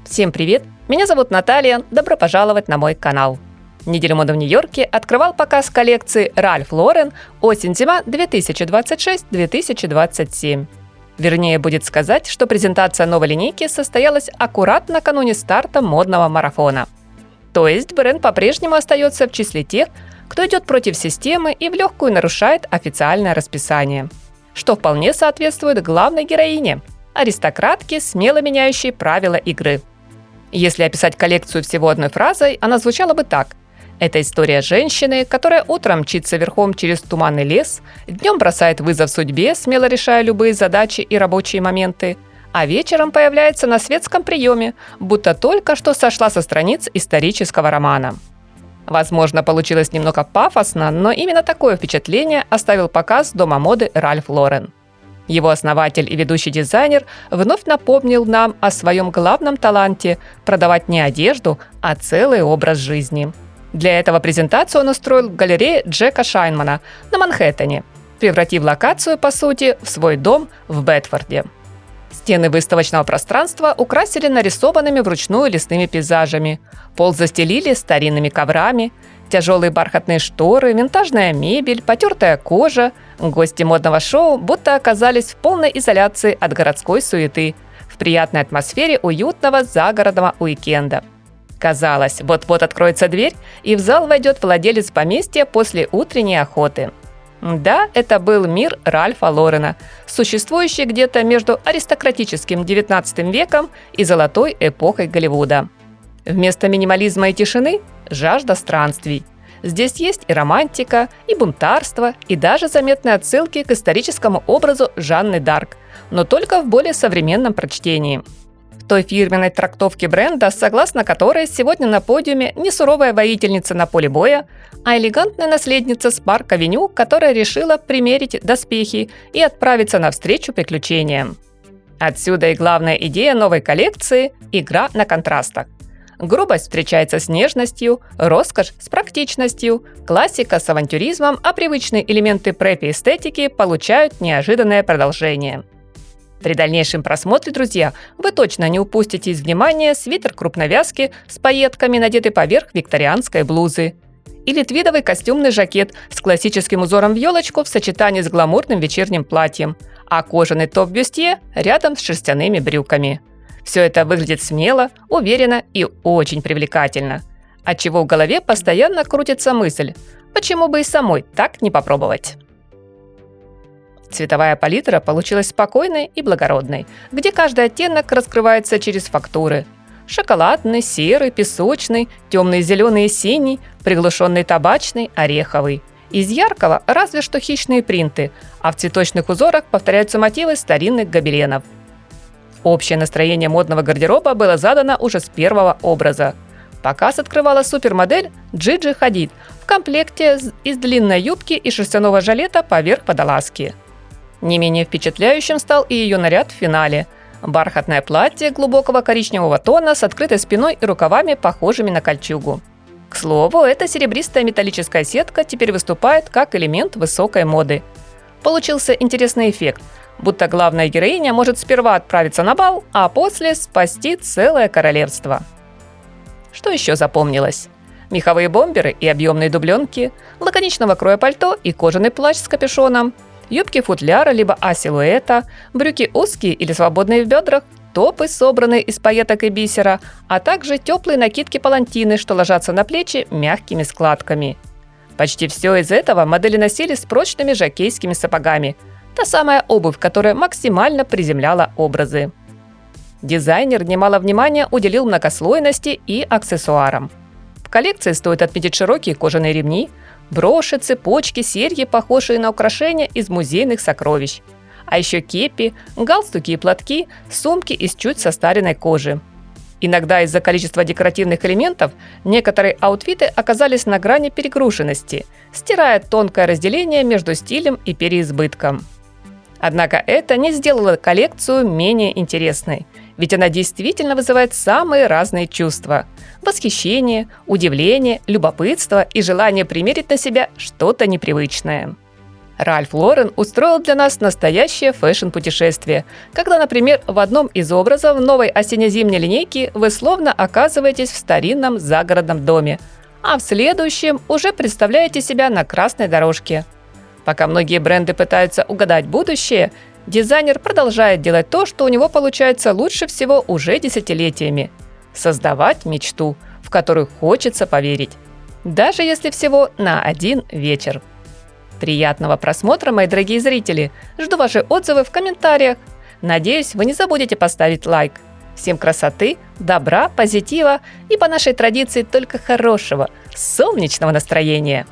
Всем привет! Меня зовут Наталья, добро пожаловать на мой канал. Неделю моды в Нью-Йорке открывал показ коллекции Ральф Лорен осень-зима 2026-2027. Вернее, будет сказать, что презентация новой линейки состоялась аккурат накануне старта модного марафона. То есть бренд по-прежнему остается в числе тех, кто идет против системы и в легкую нарушает официальное расписание, что вполне соответствует главной героине – аристократке, смело меняющей правила игры. Если описать коллекцию всего одной фразой, она звучала бы так. Это история женщины, которая утром мчится верхом через туманный лес, днем бросает вызов судьбе, смело решая любые задачи и рабочие моменты, а вечером появляется на светском приеме, будто только что сошла со страниц исторического романа. Возможно, получилось немного пафосно, но именно такое впечатление оставил показ дома моды Ральф Лорен. Его основатель и ведущий дизайнер вновь напомнил нам о своем главном таланте – продавать не одежду, а целый образ жизни. Для этого презентацию он устроил в галерее Джека Шайнмана на Манхэттене, превратив локацию, по сути, в свой дом в Бедфорде. Стены выставочного пространства украсили нарисованными вручную лесными пейзажами, пол застелили старинными коврами, тяжелые бархатные шторы, винтажная мебель, потертая кожа. Гости модного шоу будто оказались в полной изоляции от городской суеты, в приятной атмосфере уютного загородного уикенда. Казалось, вот-вот откроется дверь, и в зал войдет владелец поместья после утренней охоты. Да, это был мир Ральфа Лорена, существующий где-то между аристократическим XIX веком и золотой эпохой Голливуда. Вместо минимализма и тишины – жажда странствий. Здесь есть и романтика, и бунтарство, и даже заметные отсылки к историческому образу Жанны Дарк, но только в более современном прочтении. В той фирменной трактовке бренда, согласно которой сегодня на подиуме не суровая воительница на поле боя, а элегантная наследница с Парк-авеню, которая решила примерить доспехи и отправиться навстречу приключениям. Отсюда и главная идея новой коллекции – игра на контрастах. Грубость встречается с нежностью, роскошь с практичностью, классика с авантюризмом, а привычные элементы преппи-эстетики получают неожиданное продолжение. При дальнейшем просмотре, друзья, вы точно не упустите из внимания свитер крупновязки с пайетками, надетый поверх викторианской блузы, или твидовый костюмный жакет с классическим узором в елочку в сочетании с гламурным вечерним платьем, а кожаный топ-бюстье рядом с шерстяными брюками. Все это выглядит смело, уверенно и очень привлекательно, отчего в голове постоянно крутится мысль, почему бы и самой так не попробовать. Цветовая палитра получилась спокойной и благородной, где каждый оттенок раскрывается через фактуры. Шоколадный, серый, песочный, темный зеленый и синий, приглушенный табачный, ореховый. Из яркого разве что хищные принты, а в цветочных узорах повторяются мотивы старинных гобеленов. Общее настроение модного гардероба было задано уже с первого образа. Показ открывала супермодель Джиджи Хадид в комплекте из длинной юбки и шерстяного жилета поверх водолазки. Не менее впечатляющим стал и ее наряд в финале. Бархатное платье глубокого коричневого тона с открытой спиной и рукавами, похожими на кольчугу. К слову, эта серебристая металлическая сетка теперь выступает как элемент высокой моды. Получился интересный эффект, будто главная героиня может сперва отправиться на бал, а после спасти целое королевство. Что еще запомнилось? Меховые бомберы и объемные дубленки, лаконичного кроя пальто и кожаный плащ с капюшоном, юбки-футляра либо А-силуэта, брюки узкие или свободные в бедрах, топы, собранные из пайеток и бисера, а также теплые накидки-палантины, что ложатся на плечи мягкими складками. Почти все из этого модели носили с прочными жокейскими сапогами. Та самая обувь, которая максимально приземляла образы. Дизайнер немало внимания уделил многослойности и аксессуарам. В коллекции стоит отметить широкие кожаные ремни, броши, цепочки, серьги, похожие на украшения из музейных сокровищ. А еще кепи, галстуки и платки, сумки из чуть состаренной кожи. Иногда из-за количества декоративных элементов некоторые аутфиты оказались на грани перегруженности, стирая тонкое разделение между стилем и переизбытком. Однако это не сделало коллекцию менее интересной, ведь она действительно вызывает самые разные чувства – восхищение, удивление, любопытство и желание примерить на себя что-то непривычное. Ральф Лорен устроил для нас настоящее фэшн-путешествие, когда, например, в одном из образов новой осенне-зимней линейки вы словно оказываетесь в старинном загородном доме, а в следующем уже представляете себя на красной дорожке. Пока многие бренды пытаются угадать будущее, дизайнер продолжает делать то, что у него получается лучше всего уже десятилетиями – создавать мечту, в которую хочется поверить, даже если всего на один вечер. Приятного просмотра, мои дорогие зрители! Жду ваши отзывы в комментариях. Надеюсь, вы не забудете поставить лайк. Всем красоты, добра, позитива и по нашей традиции только хорошего, солнечного настроения!